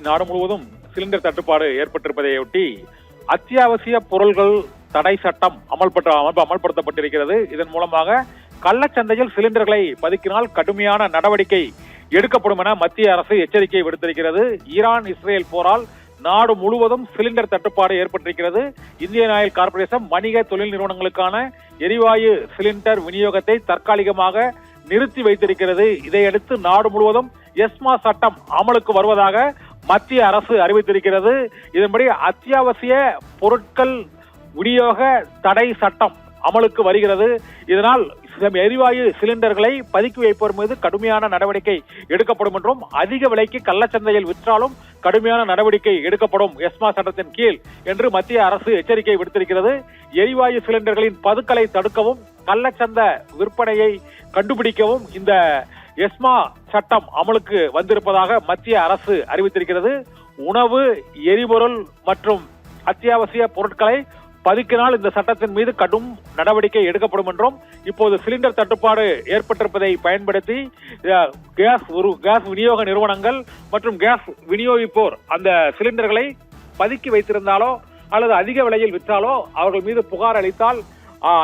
நாடு முழுவதும் சிலிண்டர் தட்டுப்பாடு ஏற்பட்டிருப்பதையொட்டி அத்தியாவசிய பொருள்கள் தடை சட்டம் அமல்படுத்தப்பட்டிருக்கிறது. இதன் மூலமாக கள்ளச்சந்தையில் சிலிண்டர்களை பதுக்கினால் கடுமையான நடவடிக்கை எடுக்கப்படும் என மத்திய அரசு எச்சரிக்கை விடுத்திருக்கிறது. ஈரான் இஸ்ரேல் போரால் நாடு முழுவதும் சிலிண்டர் தட்டுப்பாடு ஏற்பட்டிருக்கிறது. இந்தியன் ஆயில் கார்ப்பரேஷன் வணிக தொழில் நிறுவனங்களுக்கான எரிவாயு சிலிண்டர் விநியோகத்தை தற்காலிகமாக நிறுத்தி வைத்திருக்கிறது. இதையடுத்து நாடு முழுவதும் எஸ்மா சட்டம் அமலுக்கு வருவதாக மத்திய அரசு அறிவித்திருக்கிறது. இதன்படி அத்தியாவசிய பொருட்கள் விநியோக தடை சட்டம் அமலுக்கு வருகிறது. இதனால் எரிவாயு சிலிண்டர்களை பதுக்கி வைப்போர் மீது கடுமையான நடவடிக்கை எடுக்கப்படும் என்றும் அதிக விலைக்கு கள்ளச்சந்தையில் விற்றாலும் கடுமையான நடவடிக்கை எடுக்கப்படும் எஸ்மா சட்டத்தின் கீழ் என்று மத்திய அரசு எச்சரிக்கை விடுத்திருக்கிறது. எரிவாயு சிலிண்டர்களின் பதுக்கலை தடுக்கவும் கள்ளச்சந்தை விற்பனையை கண்டுபிடிக்கவும் இந்த எஸ்மா சட்டம் அமலுக்கு வந்திருப்பதாக மத்திய அரசு அறிவித்திருக்கிறது. உணவு, எரிபொருள் மற்றும் அத்தியாவசிய பொருட்களை பதுக்கினால் இந்த சட்டத்தின் மீது கடும் நடவடிக்கை எடுக்கப்படும் என்றும், இப்போது சிலிண்டர் தட்டுப்பாடு ஏற்பட்டிருப்பதை பயன்படுத்தி கேஸ் விநியோக நிறுவனங்கள் மற்றும் கேஸ் விநியோகிப்போர் அந்த சிலிண்டர்களை பதுக்கி வைத்திருந்தாலோ அல்லது அதிக விலையில் விற்றாலோ அவர்கள் மீது புகார் அளித்தால்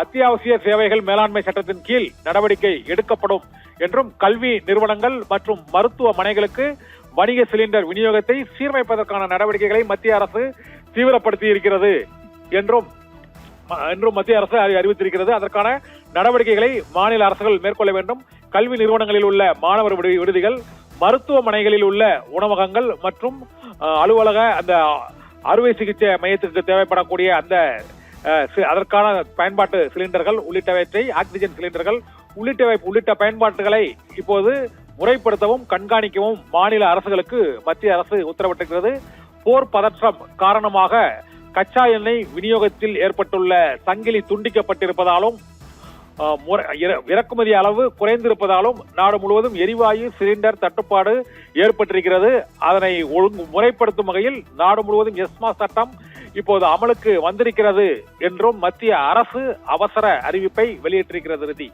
அத்தியாவசிய சேவைகள் மேலாண்மை சட்டத்தின் கீழ் நடவடிக்கை எடுக்கப்படும் என்றும், கல்வி நிறுவனங்கள் மற்றும் மருத்துவமனைகளுக்கு வணிக சிலிண்டர் விநியோகத்தை சீரமைப்பதற்கான நடவடிக்கைகளை மத்திய அரசு தீவிரப்படுத்தி இருக்கிறது என்றும் மத்திய அரசு அறிவித்திருக்கிறது. அதற்கான நடவடிக்கைகளை மாநில அரசுகள் மேற்கொள்ள வேண்டும். கல்வி நிறுவனங்களில் உள்ள மாணவர் விடுதிகள், மருத்துவமனைகளில் உள்ள உணவகங்கள் மற்றும் அலுவலக அந்த அறுவை சிகிச்சை மையத்திற்கு தேவைப்படக்கூடிய அந்த அதற்கான பயன்பாட்டு சிலிண்டர்கள் உள்ளிட்டவற்றை, ஆக்சிஜன் சிலிண்டர்கள் உள்ளிட்ட பயன்பாட்டுகளை இப்போது முறைப்படுத்தவும் கண்காணிக்கவும் மாநில அரசுகளுக்கு மத்திய அரசு உத்தரவிட்டிருக்கிறது. போர் பதற்றம் காரணமாக கச்சா எண்ணெய் விநியோகத்தில் ஏற்பட்டுள்ள சங்கிலி துண்டிக்கப்பட்டிருப்பதாலும் இறக்குமதி அளவு குறைந்திருப்பதாலும் நாடு முழுவதும் எரிவாயு சிலிண்டர் தட்டுப்பாடு ஏற்பட்டிருக்கிறது. அதனை முறைப்படுத்தும் வகையில் நாடு முழுவதும் எஸ்மா சட்டம் இப்போது அமலுக்கு வந்திருக்கிறது என்றும் மத்திய அரசு அவசர அறிவிப்பை வெளியிட்டிருக்கிறது.